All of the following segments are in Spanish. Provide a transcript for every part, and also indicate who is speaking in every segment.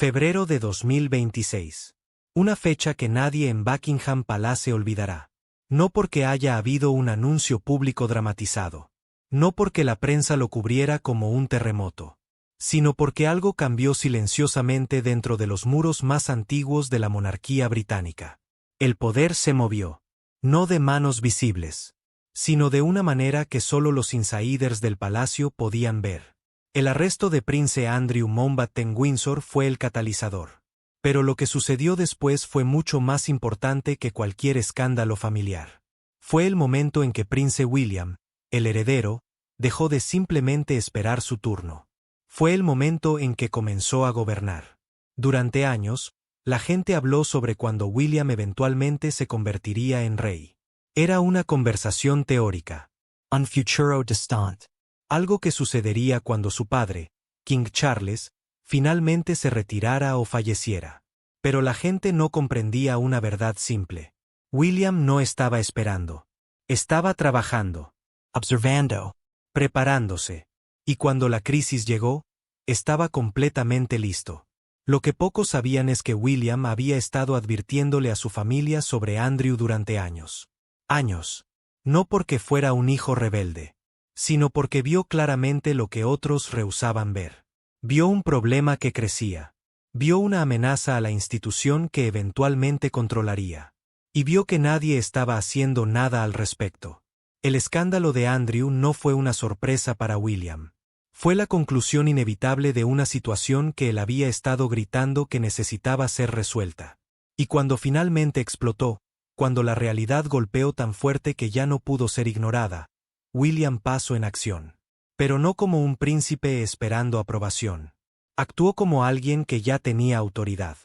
Speaker 1: Febrero de 2026. Una fecha que nadie en Buckingham Palace olvidará. No porque haya habido un anuncio público dramatizado. No porque la prensa lo cubriera como un terremoto. Sino porque algo cambió silenciosamente dentro de los muros más antiguos de la monarquía británica. El poder se movió. No de manos visibles, sino de una manera que solo los insiders del palacio podían ver. El arresto de Prince Andrew Mountbatten Windsor fue el catalizador. Pero lo que sucedió después fue mucho más importante que cualquier escándalo familiar. Fue el momento en que Prince William, el heredero, dejó de simplemente esperar su turno. Fue el momento en que comenzó a gobernar. Durante años, la gente habló sobre cuándo William eventualmente se convertiría en rey. Era una conversación teórica. Un futuro distante. Algo que sucedería cuando su padre, King Charles, finalmente se retirara o falleciera. Pero la gente no comprendía una verdad simple. William no estaba esperando. Estaba trabajando. Observando. Preparándose. Y cuando la crisis llegó, estaba completamente listo. Lo que pocos sabían es que William había estado advirtiéndole a su familia sobre Andrew durante años. Años. No porque fuera un hijo rebelde, sino porque vio claramente lo que otros rehusaban ver. Vio un problema que crecía. Vio una amenaza a la institución que eventualmente controlaría. Y vio que nadie estaba haciendo nada al respecto. El escándalo de Andrew no fue una sorpresa para William. Fue la conclusión inevitable de una situación que él había estado gritando que necesitaba ser resuelta. Y cuando finalmente explotó, cuando la realidad golpeó tan fuerte que ya no pudo ser ignorada, William pasó en acción. Pero no como un príncipe esperando aprobación. Actuó como alguien que ya tenía autoridad.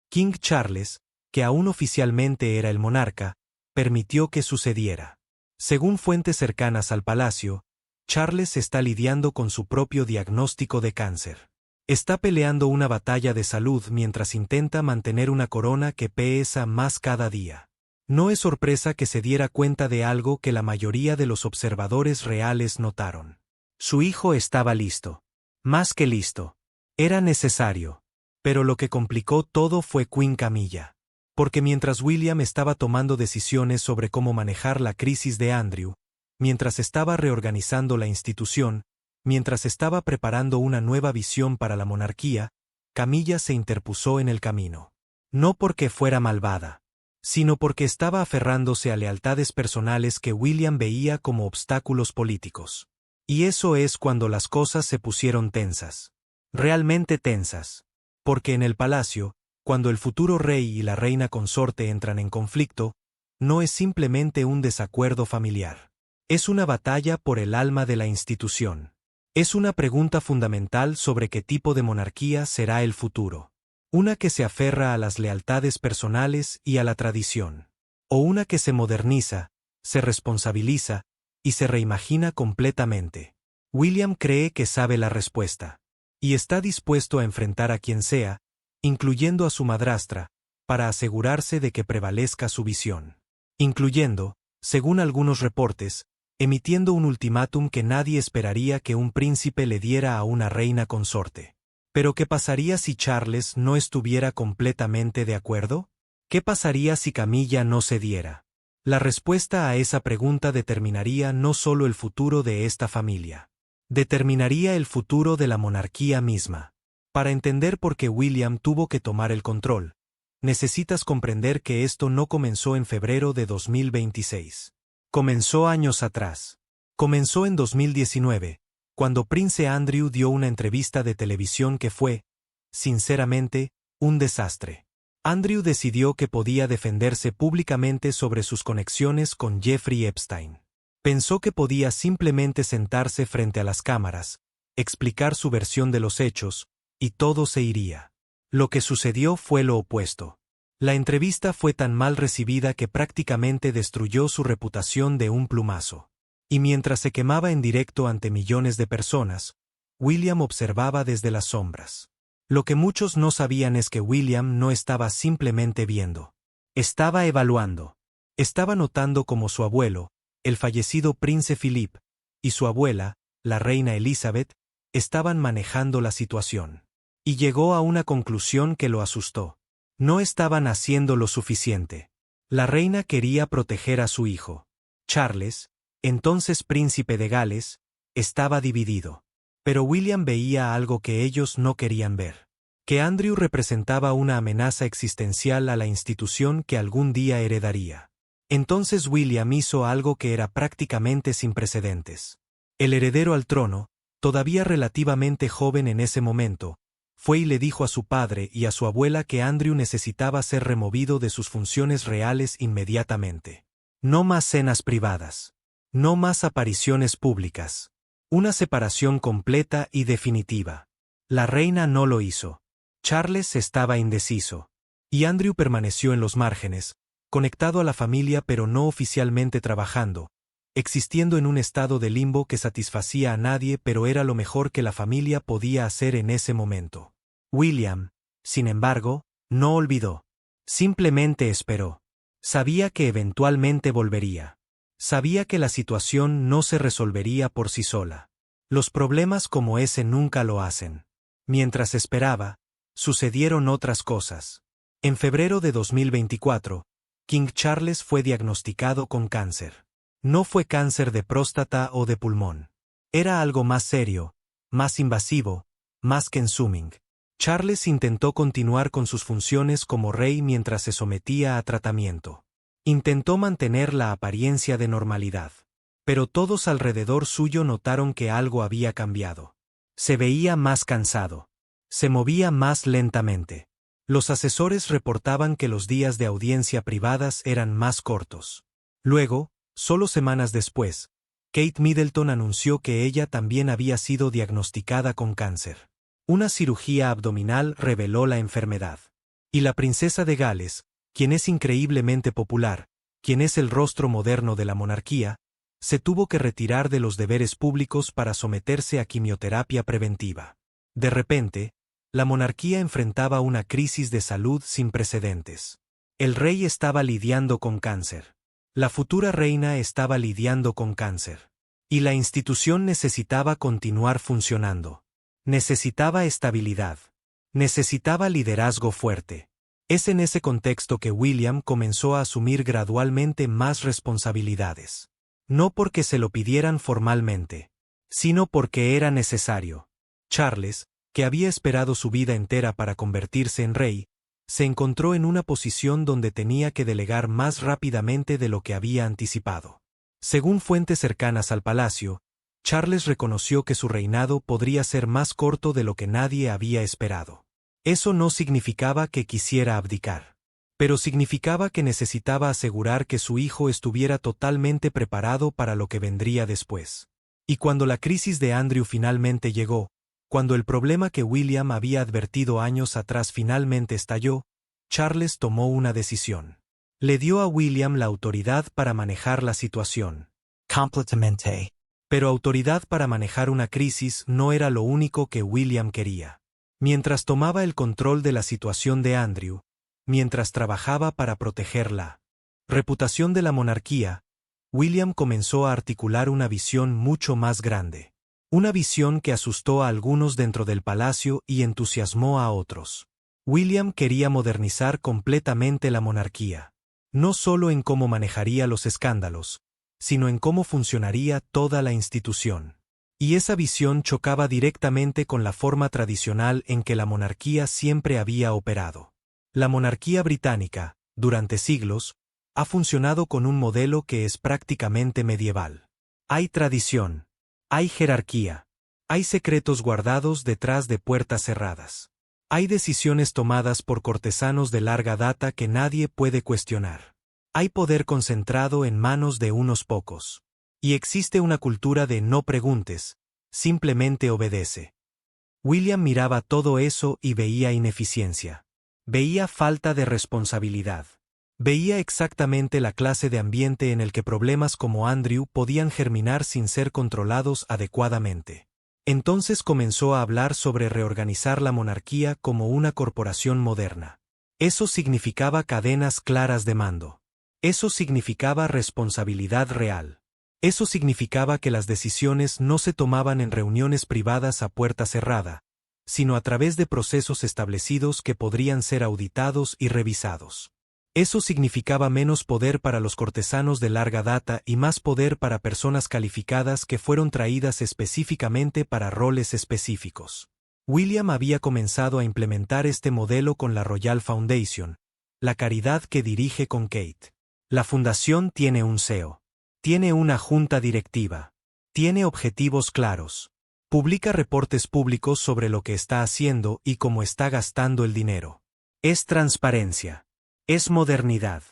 Speaker 1: King Charles, que aún oficialmente era el monarca, permitió que sucediera. Según fuentes cercanas al palacio, Charles está lidiando con su propio diagnóstico de cáncer. Está peleando una batalla de salud mientras intenta mantener una corona que pesa más cada día. No es sorpresa que se diera cuenta de algo que la mayoría de los observadores reales notaron. Su hijo estaba listo. Más que listo. Era necesario. Pero lo que complicó todo fue Queen Camilla. Porque mientras William estaba tomando decisiones sobre cómo manejar la crisis de Andrew, mientras estaba reorganizando la institución, mientras estaba preparando una nueva visión para la monarquía, Camilla se interpuso en el camino. No porque fuera malvada, sino porque estaba aferrándose a lealtades personales que William veía como obstáculos políticos. Y eso es cuando las cosas se pusieron tensas. Realmente tensas. Porque en el palacio, cuando el futuro rey y la reina consorte entran en conflicto, no es simplemente un desacuerdo familiar. Es una batalla por el alma de la institución. Es una pregunta fundamental sobre qué tipo de monarquía será el futuro. Una que se aferra a las lealtades personales y a la tradición. O una que se moderniza, se responsabiliza y se reimagina completamente. William cree que sabe la respuesta. Y está dispuesto a enfrentar a quien sea, incluyendo a su madrastra, para asegurarse de que prevalezca su visión. Incluyendo, según algunos reportes, emitiendo un ultimátum que nadie esperaría que un príncipe le diera a una reina consorte. ¿Pero qué pasaría si Charles no estuviera completamente de acuerdo? ¿Qué pasaría si Camilla no cediera? La respuesta a esa pregunta determinaría no solo el futuro de esta familia. Determinaría el futuro de la monarquía misma. Para entender por qué William tuvo que tomar el control, necesitas comprender que esto no comenzó en febrero de 2026. Comenzó años atrás. Comenzó en 2019, cuando Prince Andrew dio una entrevista de televisión que fue, sinceramente, un desastre. Andrew decidió que podía defenderse públicamente sobre sus conexiones con Jeffrey Epstein. Pensó que podía simplemente sentarse frente a las cámaras, explicar su versión de los hechos, y todo se iría. Lo que sucedió fue lo opuesto. La entrevista fue tan mal recibida que prácticamente destruyó su reputación de un plumazo. Y mientras se quemaba en directo ante millones de personas, William observaba desde las sombras. Lo que muchos no sabían es que William no estaba simplemente viendo. Estaba evaluando. Estaba notando cómo su abuelo, el fallecido príncipe Philip, y su abuela, la reina Elizabeth, estaban manejando la situación. Y llegó a una conclusión que lo asustó. No estaban haciendo lo suficiente. La reina quería proteger a su hijo. Charles, entonces príncipe de Gales, estaba dividido. Pero William veía algo que ellos no querían ver. Que Andrew representaba una amenaza existencial a la institución que algún día heredaría. Entonces William hizo algo que era prácticamente sin precedentes. El heredero al trono, todavía relativamente joven en ese momento, fue y le dijo a su padre y a su abuela que Andrew necesitaba ser removido de sus funciones reales inmediatamente. No más cenas privadas. No más apariciones públicas. Una separación completa y definitiva. La reina no lo hizo. Charles estaba indeciso. Y Andrew permaneció en los márgenes, conectado a la familia pero no oficialmente trabajando, existiendo en un estado de limbo que satisfacía a nadie pero era lo mejor que la familia podía hacer en ese momento. William, sin embargo, no olvidó. Simplemente esperó. Sabía que eventualmente volvería. Sabía que la situación no se resolvería por sí sola. Los problemas como ese nunca lo hacen. Mientras esperaba, sucedieron otras cosas. En febrero de 2024, King Charles fue diagnosticado con cáncer. No fue cáncer de próstata o de pulmón. Era algo más serio, más invasivo, más consuming. Charles intentó continuar con sus funciones como rey mientras se sometía a tratamiento. Intentó mantener la apariencia de normalidad. Pero todos alrededor suyo notaron que algo había cambiado. Se veía más cansado. Se movía más lentamente. Los asesores reportaban que los días de audiencia privadas eran más cortos. Luego, solo semanas después, Kate Middleton anunció que ella también había sido diagnosticada con cáncer. Una cirugía abdominal reveló la enfermedad. Y la princesa de Gales, quien es increíblemente popular, quien es el rostro moderno de la monarquía, se tuvo que retirar de los deberes públicos para someterse a quimioterapia preventiva. De repente, la monarquía enfrentaba una crisis de salud sin precedentes. El rey estaba lidiando con cáncer. La futura reina estaba lidiando con cáncer. Y la institución necesitaba continuar funcionando. Necesitaba estabilidad. Necesitaba liderazgo fuerte. Es en ese contexto que William comenzó a asumir gradualmente más responsabilidades. No porque se lo pidieran formalmente, sino porque era necesario. Charles, que había esperado su vida entera para convertirse en rey, se encontró en una posición donde tenía que delegar más rápidamente de lo que había anticipado. Según fuentes cercanas al palacio, Charles reconoció que su reinado podría ser más corto de lo que nadie había esperado. Eso no significaba que quisiera abdicar. Pero significaba que necesitaba asegurar que su hijo estuviera totalmente preparado para lo que vendría después. Y cuando la crisis de Andrew finalmente llegó, cuando el problema que William había advertido años atrás finalmente estalló, Charles tomó una decisión. Le dio a William la autoridad para manejar la situación. Completamente. Pero autoridad para manejar una crisis no era lo único que William quería. Mientras tomaba el control de la situación de Andrew, mientras trabajaba para proteger la reputación de la monarquía, William comenzó a articular una visión mucho más grande. Una visión que asustó a algunos dentro del palacio y entusiasmó a otros. William quería modernizar completamente la monarquía. No solo en cómo manejaría los escándalos, sino en cómo funcionaría toda la institución. Y esa visión chocaba directamente con la forma tradicional en que la monarquía siempre había operado. La monarquía británica, durante siglos, ha funcionado con un modelo que es prácticamente medieval. Hay tradición, hay jerarquía, hay secretos guardados detrás de puertas cerradas. Hay decisiones tomadas por cortesanos de larga data que nadie puede cuestionar. Hay poder concentrado en manos de unos pocos. Y existe una cultura de no preguntes, simplemente obedece. William miraba todo eso y veía ineficiencia. Veía falta de responsabilidad. Veía exactamente la clase de ambiente en el que problemas como Andrew podían germinar sin ser controlados adecuadamente. Entonces comenzó a hablar sobre reorganizar la monarquía como una corporación moderna. Eso significaba cadenas claras de mando. Eso significaba responsabilidad real. Eso significaba que las decisiones no se tomaban en reuniones privadas a puerta cerrada, sino a través de procesos establecidos que podrían ser auditados y revisados. Eso significaba menos poder para los cortesanos de larga data y más poder para personas calificadas que fueron traídas específicamente para roles específicos. William había comenzado a implementar este modelo con la Royal Foundation, la caridad que dirige con Kate. La fundación tiene un CEO. Tiene una junta directiva. Tiene objetivos claros. Publica reportes públicos sobre lo que está haciendo y cómo está gastando el dinero. Es transparencia. Es modernidad.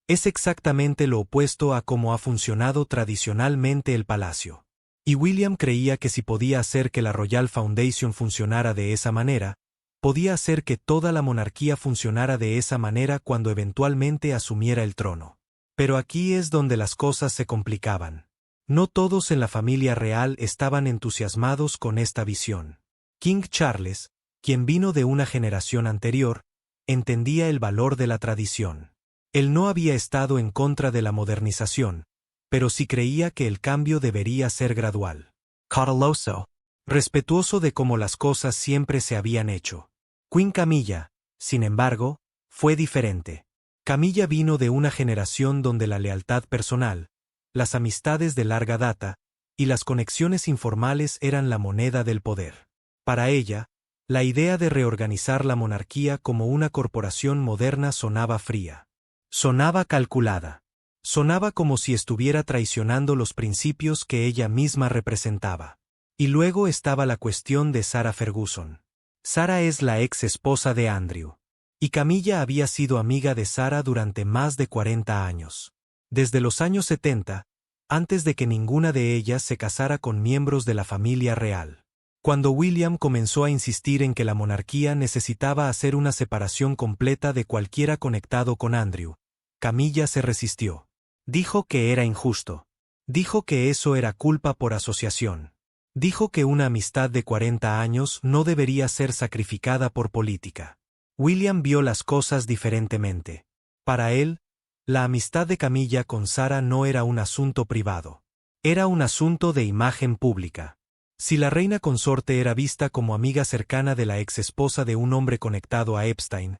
Speaker 1: Es exactamente lo opuesto a cómo ha funcionado tradicionalmente el palacio. Y William creía que si podía hacer que la Royal Foundation funcionara de esa manera, podía hacer que toda la monarquía funcionara de esa manera cuando eventualmente asumiera el trono. Pero aquí es donde las cosas se complicaban. No todos en la familia real estaban entusiasmados con esta visión. King Charles, quien vino de una generación anterior, entendía el valor de la tradición. Él no había estado en contra de la modernización, pero sí creía que el cambio debería ser gradual. Cauteloso, respetuoso de cómo las cosas siempre se habían hecho. Queen Camilla, sin embargo, fue diferente. Camilla vino de una generación donde la lealtad personal, las amistades de larga data y las conexiones informales eran la moneda del poder. Para ella, la idea de reorganizar la monarquía como una corporación moderna sonaba fría. Sonaba calculada. Sonaba como si estuviera traicionando los principios que ella misma representaba. Y luego estaba la cuestión de Sarah Ferguson. Sarah es la ex esposa de Andrew. Y Camilla había sido amiga de Sarah durante más de 40 años. Desde los años 70, antes de que ninguna de ellas se casara con miembros de la familia real. Cuando William comenzó a insistir en que la monarquía necesitaba hacer una separación completa de cualquiera conectado con Andrew, Camilla se resistió. Dijo que era injusto. Dijo que eso era culpa por asociación. Dijo que una amistad de 40 años no debería ser sacrificada por política. William vio las cosas diferentemente. Para él, la amistad de Camilla con Sarah no era un asunto privado. Era un asunto de imagen pública. Si la reina consorte era vista como amiga cercana de la ex esposa de un hombre conectado a Epstein,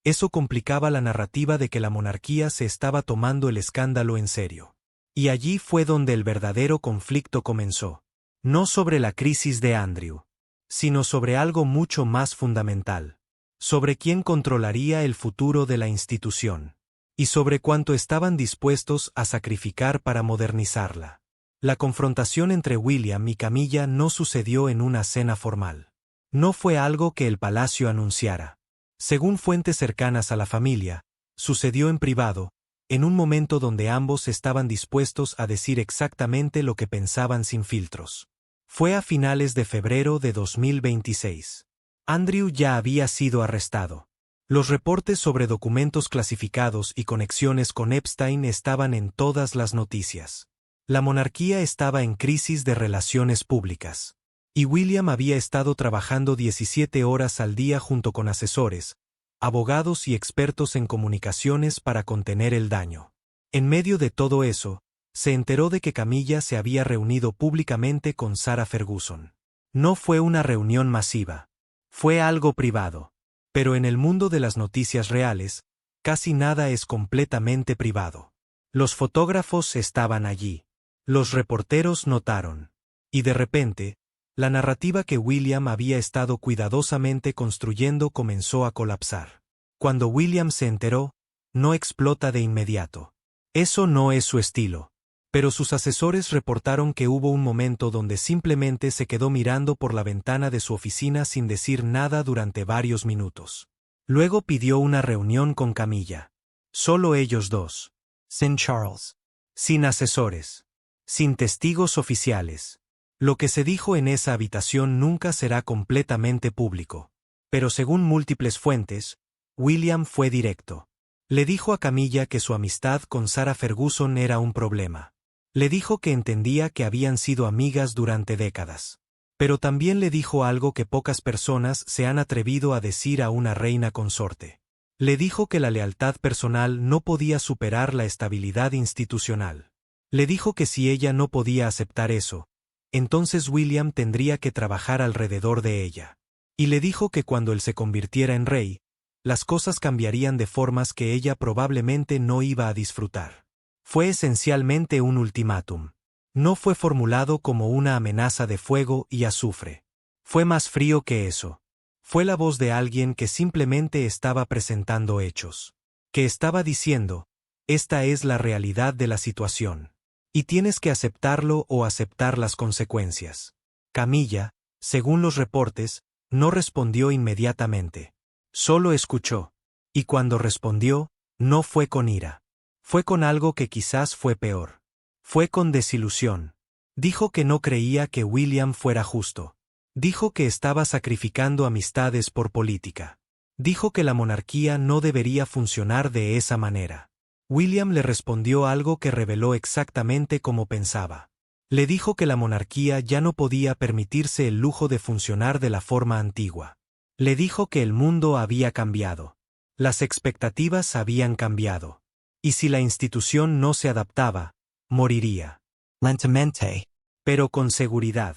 Speaker 1: eso complicaba la narrativa de que la monarquía se estaba tomando el escándalo en serio. Y allí fue donde el verdadero conflicto comenzó. No sobre la crisis de Andrew, sino sobre algo mucho más fundamental. Sobre quién controlaría el futuro de la institución. Y sobre cuánto estaban dispuestos a sacrificar para modernizarla. La confrontación entre William y Camilla no sucedió en una cena formal. No fue algo que el palacio anunciara. Según fuentes cercanas a la familia, sucedió en privado, en un momento donde ambos estaban dispuestos a decir exactamente lo que pensaban sin filtros. Fue a finales de febrero de 2026. Andrew ya había sido arrestado. Los reportes sobre documentos clasificados y conexiones con Epstein estaban en todas las noticias. La monarquía estaba en crisis de relaciones públicas. Y William había estado trabajando 17 horas al día junto con asesores, abogados y expertos en comunicaciones para contener el daño. En medio de todo eso, se enteró de que Camilla se había reunido públicamente con Sarah Ferguson. No fue una reunión masiva. Fue algo privado. Pero en el mundo de las noticias reales, casi nada es completamente privado. Los fotógrafos estaban allí. Los reporteros notaron. Y de repente, la narrativa que William había estado cuidadosamente construyendo comenzó a colapsar. Cuando William se enteró, no explota de inmediato. Eso no es su estilo. Pero sus asesores reportaron que hubo un momento donde simplemente se quedó mirando por la ventana de su oficina sin decir nada durante varios minutos. Luego pidió una reunión con Camilla. Solo ellos dos. Sin Charles. Sin asesores. Sin testigos oficiales. Lo que se dijo en esa habitación nunca será completamente público. Pero según múltiples fuentes, William fue directo. Le dijo a Camilla que su amistad con Sarah Ferguson era un problema. Le dijo que entendía que habían sido amigas durante décadas. Pero también le dijo algo que pocas personas se han atrevido a decir a una reina consorte. Le dijo que la lealtad personal no podía superar la estabilidad institucional. Le dijo que si ella no podía aceptar eso, entonces William tendría que trabajar alrededor de ella. y le dijo que cuando él se convirtiera en rey, las cosas cambiarían de formas que ella probablemente no iba a disfrutar. Fue esencialmente un ultimátum. No fue formulado como una amenaza de fuego y azufre. Fue más frío que eso. Fue la voz de alguien que simplemente estaba presentando hechos. Que estaba diciendo, esta es la realidad de la situación. Y tienes que aceptarlo o aceptar las consecuencias. Camilla, según los reportes, no respondió inmediatamente. Solo escuchó. Y cuando respondió, no fue con ira. Fue con algo que quizás fue peor. Fue con desilusión. Dijo que no creía que William fuera justo. Dijo que estaba sacrificando amistades por política. Dijo que la monarquía no debería funcionar de esa manera. William le respondió algo que reveló exactamente cómo pensaba. Le dijo que la monarquía ya no podía permitirse el lujo de funcionar de la forma antigua. Le dijo que el mundo había cambiado. Las expectativas habían cambiado. Y si la institución no se adaptaba, moriría. Lentamente. Pero con seguridad.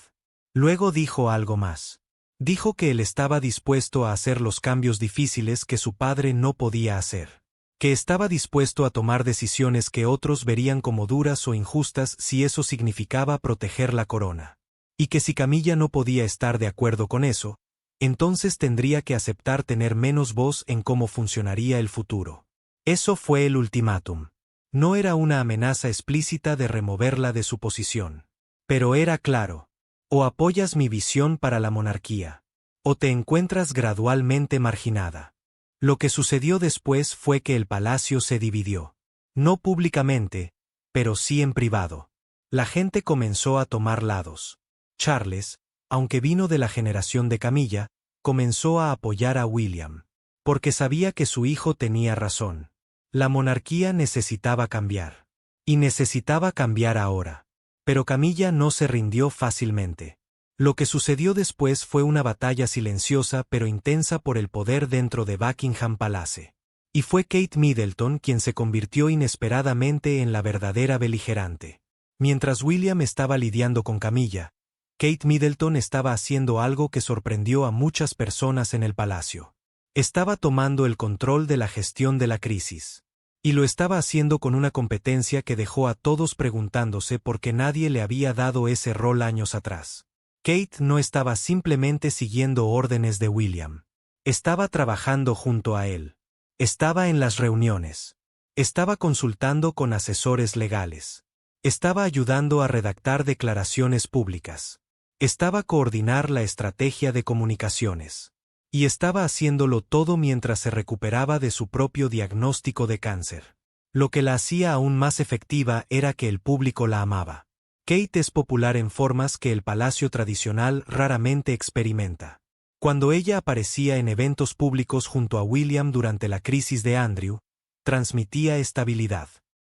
Speaker 1: Luego dijo algo más. Dijo que él estaba dispuesto a hacer los cambios difíciles que su padre no podía hacer. Que estaba dispuesto a tomar decisiones que otros verían como duras o injustas si eso significaba proteger la corona. Y que si Camilla no podía estar de acuerdo con eso, entonces tendría que aceptar tener menos voz en cómo funcionaría el futuro. Eso fue el ultimátum. No era una amenaza explícita de removerla de su posición. Pero era claro. O apoyas mi visión para la monarquía, o te encuentras gradualmente marginada. Lo que sucedió después fue que el palacio se dividió. No públicamente, pero sí en privado. La gente comenzó a tomar lados. Charles, aunque vino de la generación de Camilla, comenzó a apoyar a William. Porque sabía que su hijo tenía razón. La monarquía necesitaba cambiar. Y necesitaba cambiar ahora. Pero Camilla no se rindió fácilmente. Lo que sucedió después fue una batalla silenciosa pero intensa por el poder dentro de Buckingham Palace. Y fue Kate Middleton quien se convirtió inesperadamente en la verdadera beligerante. Mientras William estaba lidiando con Camilla, Kate Middleton estaba haciendo algo que sorprendió a muchas personas en el palacio. Estaba tomando el control de la gestión de la crisis. Y lo estaba haciendo con una competencia que dejó a todos preguntándose por qué nadie le había dado ese rol años atrás. Kate no estaba simplemente siguiendo órdenes de William. Estaba trabajando junto a él. Estaba en las reuniones. Estaba consultando con asesores legales. Estaba ayudando a redactar declaraciones públicas. Estaba coordinar la estrategia de comunicaciones. Y estaba haciéndolo todo mientras se recuperaba de su propio diagnóstico de cáncer. Lo que la hacía aún más efectiva era que el público la amaba. Kate es popular en formas que el palacio tradicional raramente experimenta. Cuando ella aparecía en eventos públicos junto a William durante la crisis de Andrew, transmitía estabilidad.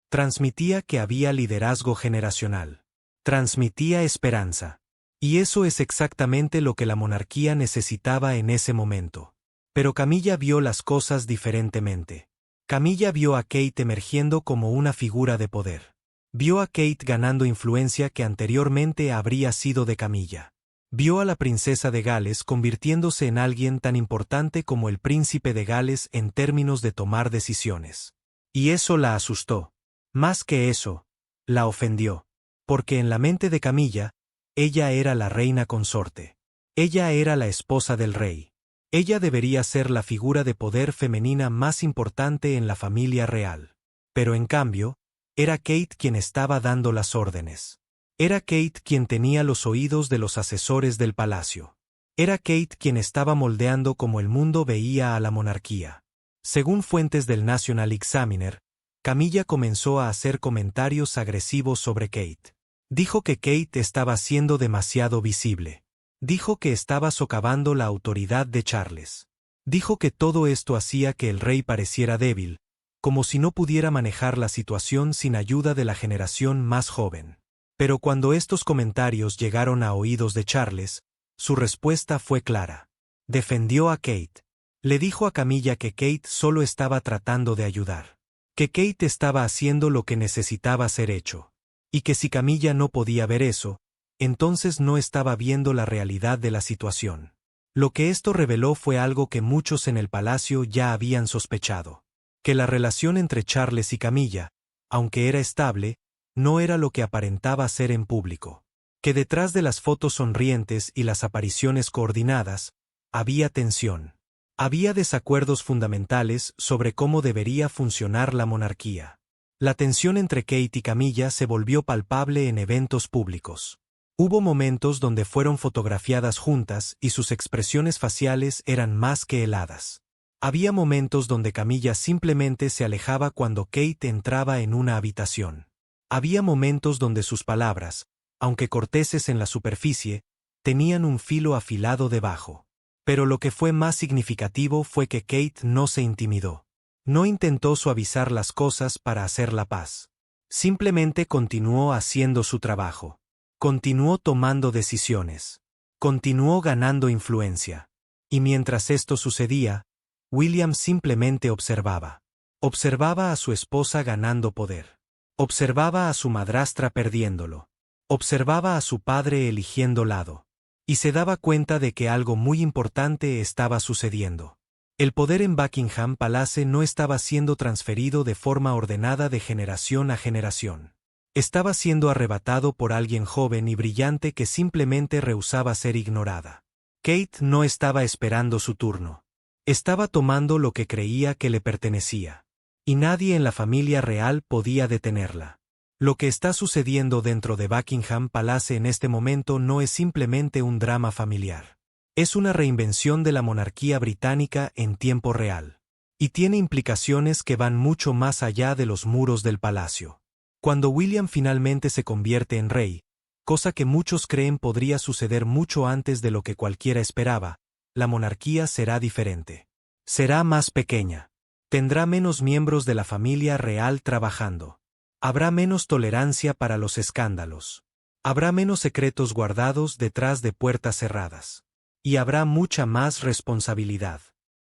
Speaker 1: Transmitía que había liderazgo generacional. Transmitía esperanza. Y eso es exactamente lo que la monarquía necesitaba en ese momento. Pero Camilla vio las cosas diferentemente. Camilla vio a Kate emergiendo como una figura de poder. Vio a Kate ganando influencia que anteriormente habría sido de Camilla. Vio a la princesa de Gales convirtiéndose en alguien tan importante como el príncipe de Gales en términos de tomar decisiones. Y eso la asustó. Más que eso, la ofendió. Porque en la mente de Camilla, ella era la reina consorte. Ella era la esposa del rey. Ella debería ser la figura de poder femenina más importante en la familia real. Pero en cambio, era Kate quien estaba dando las órdenes. Era Kate quien tenía los oídos de los asesores del palacio. Era Kate quien estaba moldeando cómo el mundo veía a la monarquía. Según fuentes del National Examiner, Camilla comenzó a hacer comentarios agresivos sobre Kate. Dijo que Kate estaba siendo demasiado visible. Dijo que estaba socavando la autoridad de Charles. Dijo que todo esto hacía que el rey pareciera débil, como si no pudiera manejar la situación sin ayuda de la generación más joven. Pero cuando estos comentarios llegaron a oídos de Charles, su respuesta fue clara. Defendió a Kate. Le dijo a Camilla que Kate solo estaba tratando de ayudar. Que Kate estaba haciendo lo que necesitaba ser hecho. Y que si Camilla no podía ver eso, entonces no estaba viendo la realidad de la situación. Lo que esto reveló fue algo que muchos en el palacio ya habían sospechado. Que la relación entre Charles y Camilla, aunque era estable, no era lo que aparentaba ser en público. Que detrás de las fotos sonrientes y las apariciones coordinadas, había tensión. Había desacuerdos fundamentales sobre cómo debería funcionar la monarquía. La tensión entre Kate y Camilla se volvió palpable en eventos públicos. Hubo momentos donde fueron fotografiadas juntas y sus expresiones faciales eran más que heladas. Había momentos donde Camilla simplemente se alejaba cuando Kate entraba en una habitación. Había momentos donde sus palabras, aunque corteses en la superficie, tenían un filo afilado debajo. Pero lo que fue más significativo fue que Kate no se intimidó. No intentó suavizar las cosas para hacer la paz. Simplemente continuó haciendo su trabajo. Continuó tomando decisiones. Continuó ganando influencia. Y mientras esto sucedía, William simplemente observaba. Observaba a su esposa ganando poder. Observaba a su madrastra perdiéndolo. Observaba a su padre eligiendo lado. Y se daba cuenta de que algo muy importante estaba sucediendo. El poder en Buckingham Palace no estaba siendo transferido de forma ordenada de generación a generación. Estaba siendo arrebatado por alguien joven y brillante que simplemente rehusaba ser ignorada. Kate no estaba esperando su turno. Estaba tomando lo que creía que le pertenecía. Y nadie en la familia real podía detenerla. Lo que está sucediendo dentro de Buckingham Palace en este momento no es simplemente un drama familiar. Es una reinvención de la monarquía británica en tiempo real. Y tiene implicaciones que van mucho más allá de los muros del palacio. Cuando William finalmente se convierte en rey, cosa que muchos creen podría suceder mucho antes de lo que cualquiera esperaba, la monarquía será diferente. Será más pequeña. Tendrá menos miembros de la familia real trabajando. Habrá menos tolerancia para los escándalos. Habrá menos secretos guardados detrás de puertas cerradas. Y habrá mucha más responsabilidad.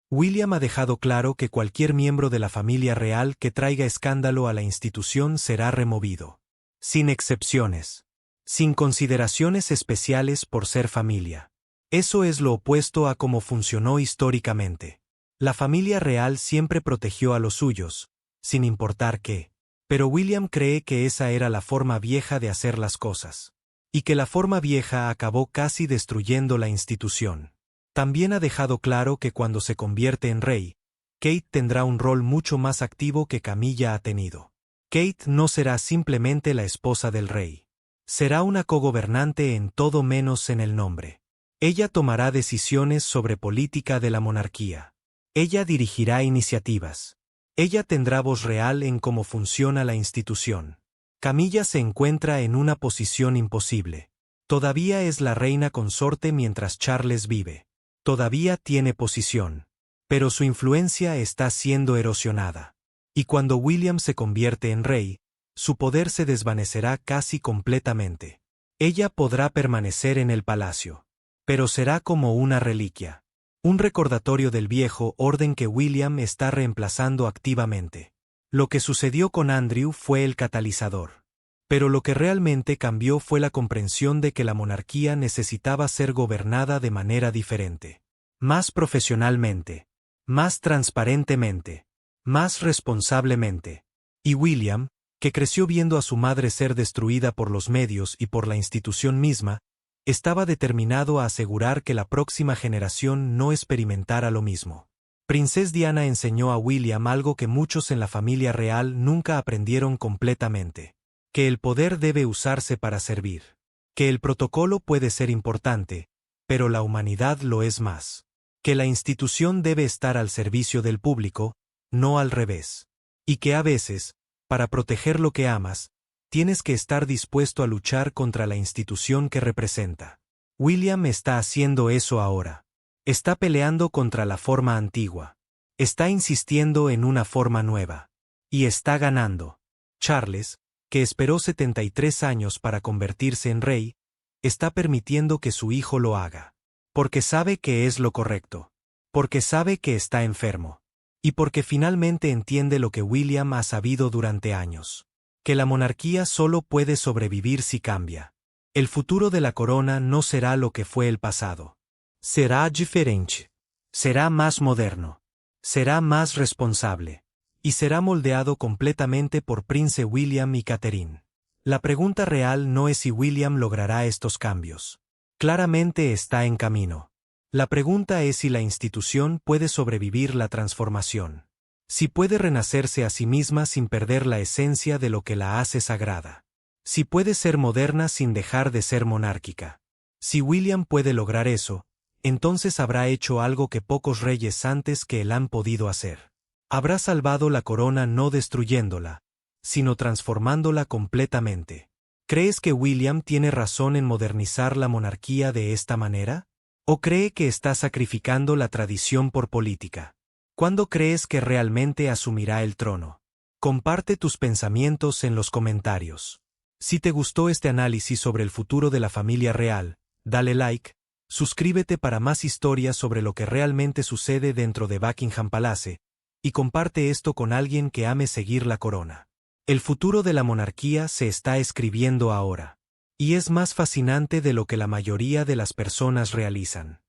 Speaker 1: William ha dejado claro que cualquier miembro de la familia real que traiga escándalo a la institución será removido. Sin excepciones. Sin consideraciones especiales por ser familia. Eso es lo opuesto a cómo funcionó históricamente. La familia real siempre protegió a los suyos, sin importar qué. Pero William cree que esa era la forma vieja de hacer las cosas. Y que la forma vieja acabó casi destruyendo la institución. También ha dejado claro que cuando se convierte en rey, Kate tendrá un rol mucho más activo que Camilla ha tenido. Kate no será simplemente la esposa del rey. Será una cogobernante en todo menos en el nombre. Ella tomará decisiones sobre política de la monarquía. Ella dirigirá iniciativas. Ella tendrá voz real en cómo funciona la institución. Camilla se encuentra en una posición imposible. Todavía es la reina consorte mientras Charles vive. Todavía tiene posición. Pero su influencia está siendo erosionada. Y cuando William se convierte en rey, su poder se desvanecerá casi completamente. Ella podrá permanecer en el palacio. Pero será como una reliquia. Un recordatorio del viejo orden que William está reemplazando activamente. Lo que sucedió con Andrew fue el catalizador. Pero lo que realmente cambió fue la comprensión de que la monarquía necesitaba ser gobernada de manera diferente. Más profesionalmente. Más transparentemente. Más responsablemente. Y William, que creció viendo a su madre ser destruida por los medios y por la institución misma, estaba determinado a asegurar que la próxima generación no experimentara lo mismo. Princesa Diana enseñó a William algo que muchos en la familia real nunca aprendieron completamente. Que el poder debe usarse para servir. Que el protocolo puede ser importante, pero la humanidad lo es más. Que la institución debe estar al servicio del público, no al revés. Y que a veces, para proteger lo que amas, tienes que estar dispuesto a luchar contra la institución que representa. William está haciendo eso ahora. Está peleando contra la forma antigua. Está insistiendo en una forma nueva. Y está ganando. Charles, que esperó 73 años para convertirse en rey, está permitiendo que su hijo lo haga. Porque sabe que es lo correcto. Porque sabe que está enfermo. Y porque finalmente entiende lo que William ha sabido durante años. Que la monarquía solo puede sobrevivir si cambia. El futuro de la corona no será lo que fue el pasado. Será diferente. Será más moderno. Será más responsable. Y será moldeado completamente por Prince William y Catherine. La pregunta real no es si William logrará estos cambios. Claramente está en camino. La pregunta es si la institución puede sobrevivir la transformación. Si puede renacerse a sí misma sin perder la esencia de lo que la hace sagrada. Si puede ser moderna sin dejar de ser monárquica. Si William puede lograr eso, entonces habrá hecho algo que pocos reyes antes que él han podido hacer. Habrá salvado la corona no destruyéndola, sino transformándola completamente. ¿Crees que William tiene razón en modernizar la monarquía de esta manera? ¿O cree que está sacrificando la tradición por política? ¿Cuándo crees que realmente asumirá el trono? Comparte tus pensamientos en los comentarios. Si te gustó este análisis sobre el futuro de la familia real, dale like, suscríbete para más historias sobre lo que realmente sucede dentro de Buckingham Palace, y comparte esto con alguien que ame seguir la corona. El futuro de la monarquía se está escribiendo ahora. Y es más fascinante de lo que la mayoría de las personas realizan.